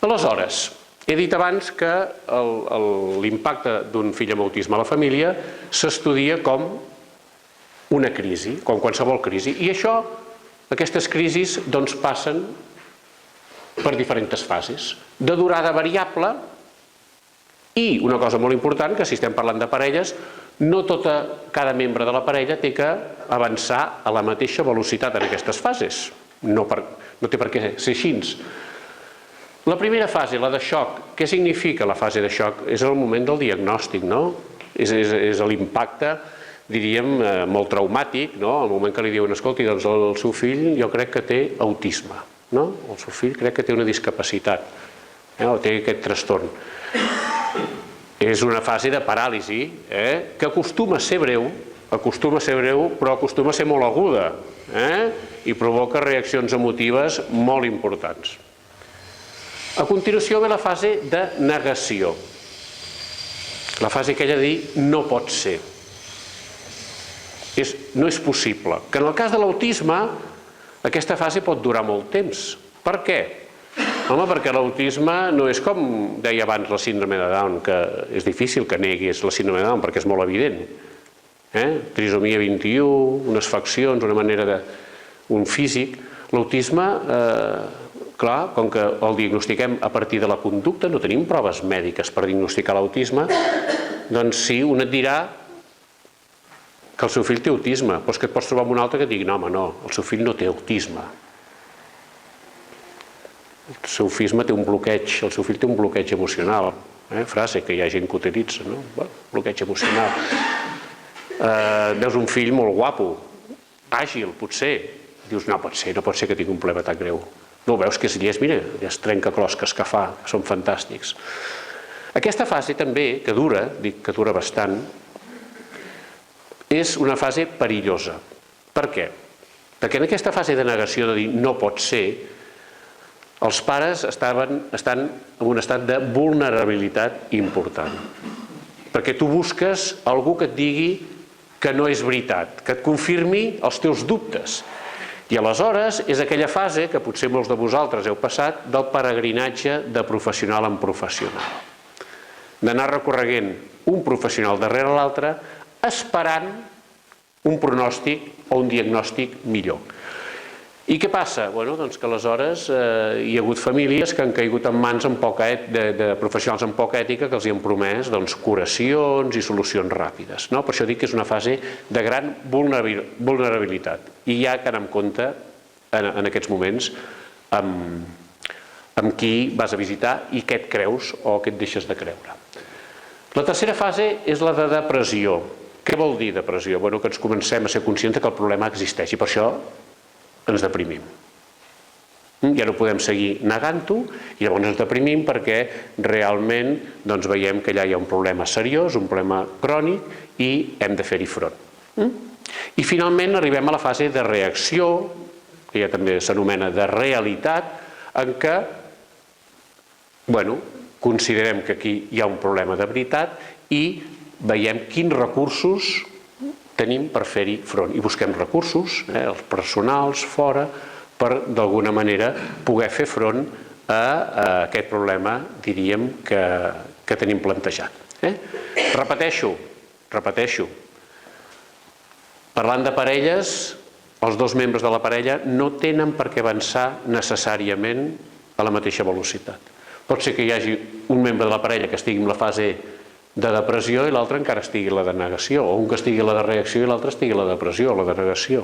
Aleshores, he dit abans que l'impacte d'un fill amb autisme a la família s'estudia com una crisi, com qualsevol crisi. I aquestes crisis passen per diferents fases, de durada variable i, una cosa molt important, que si estem parlant de parelles, no cada membre de la parella té que avançar a la mateixa velocitat en aquestes fases. No té per què ser així. La primera fase, la de xoc, què significa la fase de xoc? És el moment del diagnòstic, no? És l'impacte, diríem, molt traumàtic, no? El moment que li diuen, escolti, doncs el seu fill jo crec que té autisme, no? El seu fill crec que té una discapacitat, o té aquest trastorn. És una fase de paràlisi que acostuma a ser breu, però acostuma a ser molt aguda i provoca reaccions emotives molt importants. A continuació ve la fase de negació, la fase aquella de dir no pot ser, no és possible, que en el cas de l'autisme aquesta fase pot durar molt temps. Per què? Home, perquè l'autisme no és com deia abans la síndrome de Down, que és difícil que neguis la síndrome de Down perquè és molt evident. Trisomia 21, unes faccions, una manera un físic. L'autisme, clar, com que el diagnostiquem a partir de la conducta, no tenim proves mèdiques per diagnosticar l'autisme, doncs sí, un et dirà que el seu fill té autisme, però és que et pots trobar amb un altre que et digui no, home, no, el seu fill no té autisme. El seu fill té un bloqueig emocional, frase que hi ha gent que utilitza, no? Bloqueig emocional. Veus un fill molt guapo, àgil, potser, dius no pot ser que tingui un problema tan greu. No veus que és llest, mira, els trencaclosques que fa, que són fantàstics. Aquesta fase també, que dura, dic que dura bastant, és una fase perillosa. Per què? Perquè en aquesta fase de negació de dir no pot ser, els pares estan en un estat de vulnerabilitat important. Perquè tu busques algú que et digui que no és veritat, que et confirmi els teus dubtes. I aleshores és aquella fase que potser molts de vosaltres heu passat del peregrinatge de professional en professional. D'anar recorreguent un professional darrere l'altre esperant un pronòstic o un diagnòstic millor. I què passa? Doncs que aleshores hi ha hagut famílies que han caigut en mans de professionals amb poca ètica que els han promès curacions i solucions ràpides. Per això dic que és una fase de gran vulnerabilitat i hi ha que anar amb compte en aquests moments amb qui vas a visitar i què et creus o què et deixes de creure. La tercera fase és la de depressió. Què vol dir depressió? Que ens comencem a ser conscients que el problema existeix i per això ens deprimim. Ja no podem seguir negant-ho i llavors ens deprimim perquè realment veiem que allà hi ha un problema seriós, un problema crònic i hem de fer-hi front. I finalment arribem a la fase de reacció, que ja també s'anomena de realitat, en què considerem que aquí hi ha un problema de veritat i veiem quins recursos tenim per fer-hi front. I busquem recursos, els personals, fora, per d'alguna manera poder fer front a aquest problema, diríem, que tenim plantejat. Repeteixo, parlant de parelles, els dos membres de la parella no tenen per què avançar necessàriament a la mateixa velocitat. Pot ser que hi hagi un membre de la parella que estigui en la fase de depressió i l'altre encara estigui a la de negació, o un que estigui a la de reacció i l'altre estigui a la depressió o a la de negació.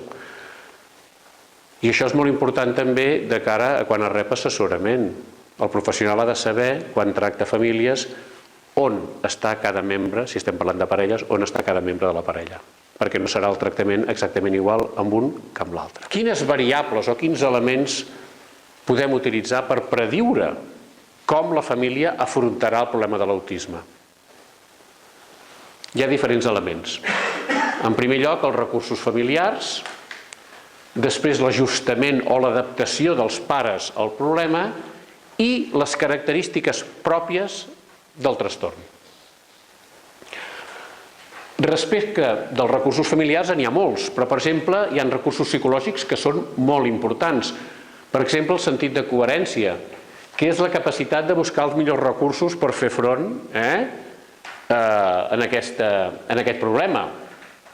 I això és molt important també de cara a quan es rep assessorament. El professional ha de saber, quan tracta famílies, on està cada membre, si estem parlant de parelles, on està cada membre de la parella, perquè no serà el tractament exactament igual amb un que amb l'altre. Quines variables o quins elements podem utilitzar per prediure com la família afrontarà el problema de l'autisme? Hi ha diferents elements. En primer lloc, els recursos familiars, després l'ajustament o l'adaptació dels pares al problema i les característiques pròpies del trastorn. Respecte dels recursos familiars n'hi ha molts, però per exemple hi ha recursos psicològics que són molt importants. Per exemple, el sentit de coherència. que és la capacitat de buscar els millors recursos per fer front en aquest problema.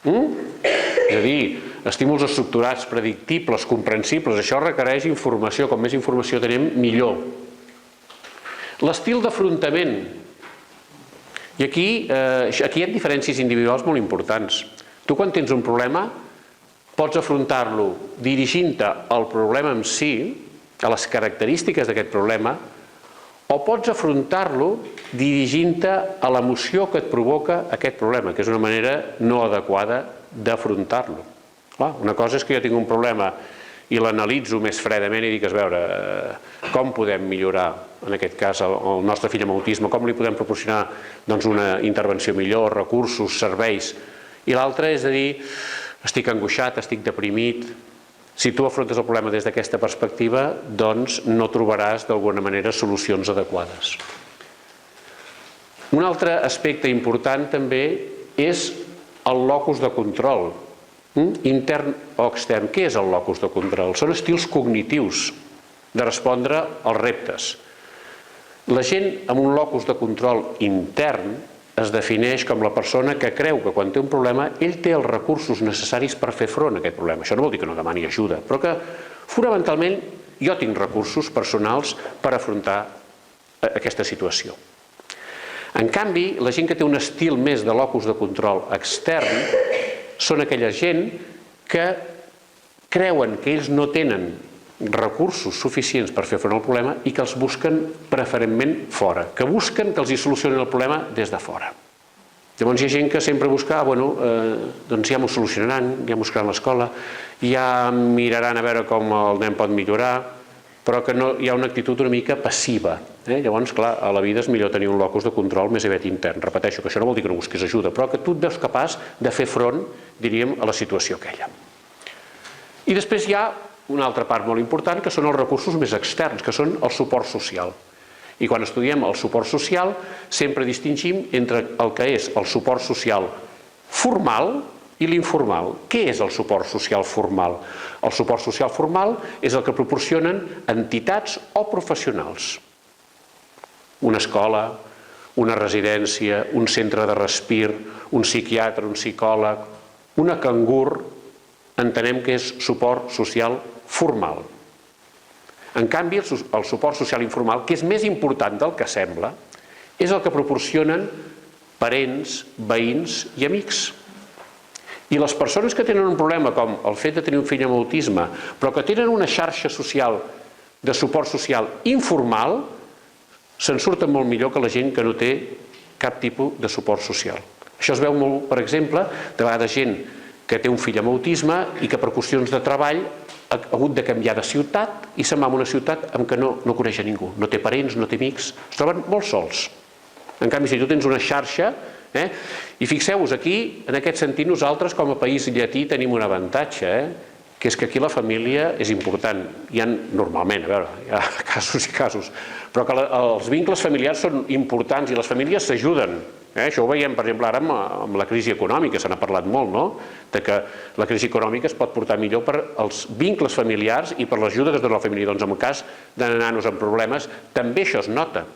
És a dir, estímuls estructurats, predictibles, comprensibles, això requereix informació, com més informació tenim, millor. L'estil d'afrontament. I aquí hi ha diferències individuals molt importants. Tu quan tens un problema pots afrontar-lo dirigint-te al problema en si, a les característiques d'aquest problema, o pots afrontar-lo dirigint-te a l'emoció que et provoca aquest problema, que és una manera no adequada d'afrontar-lo. Una cosa és que jo tinc un problema i l'analitzo més fredament i dic, a veure, com podem millorar, en aquest cas, el nostre fill amb autisme, com li podem proporcionar una intervenció millor, recursos, serveis. I l'altre és a dir, estic angoixat, estic deprimit. Si tu afrontes el problema des d'aquesta perspectiva, doncs no trobaràs d'alguna manera solucions adequades. Un altre aspecte important també és el locus de control, intern o extern. Què és el locus de control? Són estils cognitius de respondre als reptes. La gent amb un locus de control intern es defineix com la persona que creu que quan té un problema ell té els recursos necessaris per fer front a aquest problema. Això no vol dir que no demani ajuda, però que fonamentalment jo tinc recursos personals per afrontar aquesta situació. En canvi, la gent que té un estil més de locus de control extern són aquella gent que creuen que ells no tenen recursos suficients per fer front al problema i que els busquen preferentment fora, que busquen que els hi solucionin el problema des de fora. Llavors hi ha gent que sempre busca, doncs ja m'ho solucionaran, ja m'ho buscaran a l'escola, ja miraran a veure com el nen pot millorar, però que hi ha una actitud una mica passiva. Llavors, clar, a la vida és millor tenir un locus de control més aviat intern. Repeteixo que això no vol dir que no busquis ajuda, però que tu et veus capaç de fer front, diríem, a la situació aquella. I després hi ha una altra part molt important, que són els recursos més externs, que són el suport social. I quan estudiem el suport social, sempre distingim entre el que és el suport social formal i l'informal. Què és el suport social formal? El suport social formal és el que proporcionen entitats o professionals. Una escola, una residència, un centre de respir, un psiquiatre, un psicòleg, una cangur, entenem que és suport social formal. En canvi, el suport social informal, que és més important del que sembla, és el que proporcionen parents, veïns i amics. I les persones que tenen un problema com el fet de tenir un fill amb autisme, però que tenen una xarxa social de suport social informal, se'n surten molt millor que la gent que no té cap tipus de suport social. Això es veu molt, per exemple, de vegades gent que té un fill amb autisme i que per qüestions de treball ha hagut de canviar de ciutat i se'n va a una ciutat en què no coneix a ningú, no té parents, no té amics, es troben molt sols. En canvi, si tu tens una xarxa, i fixeu-vos aquí, en aquest sentit, nosaltres com a país llatí tenim un avantatge, que és que aquí la família és important. Hi ha normalment, a veure, hi ha casos i casos, però que els vincles familiars són importants i les famílies s'ajuden. Això ho veiem, per exemple, ara amb la crisi econòmica, se n'ha parlat molt, no? De que la crisi econòmica es pot portar millor per als vincles familiars i per l'ajuda que es dona a la família. Doncs en el cas de nanos amb problemes, també això es nota.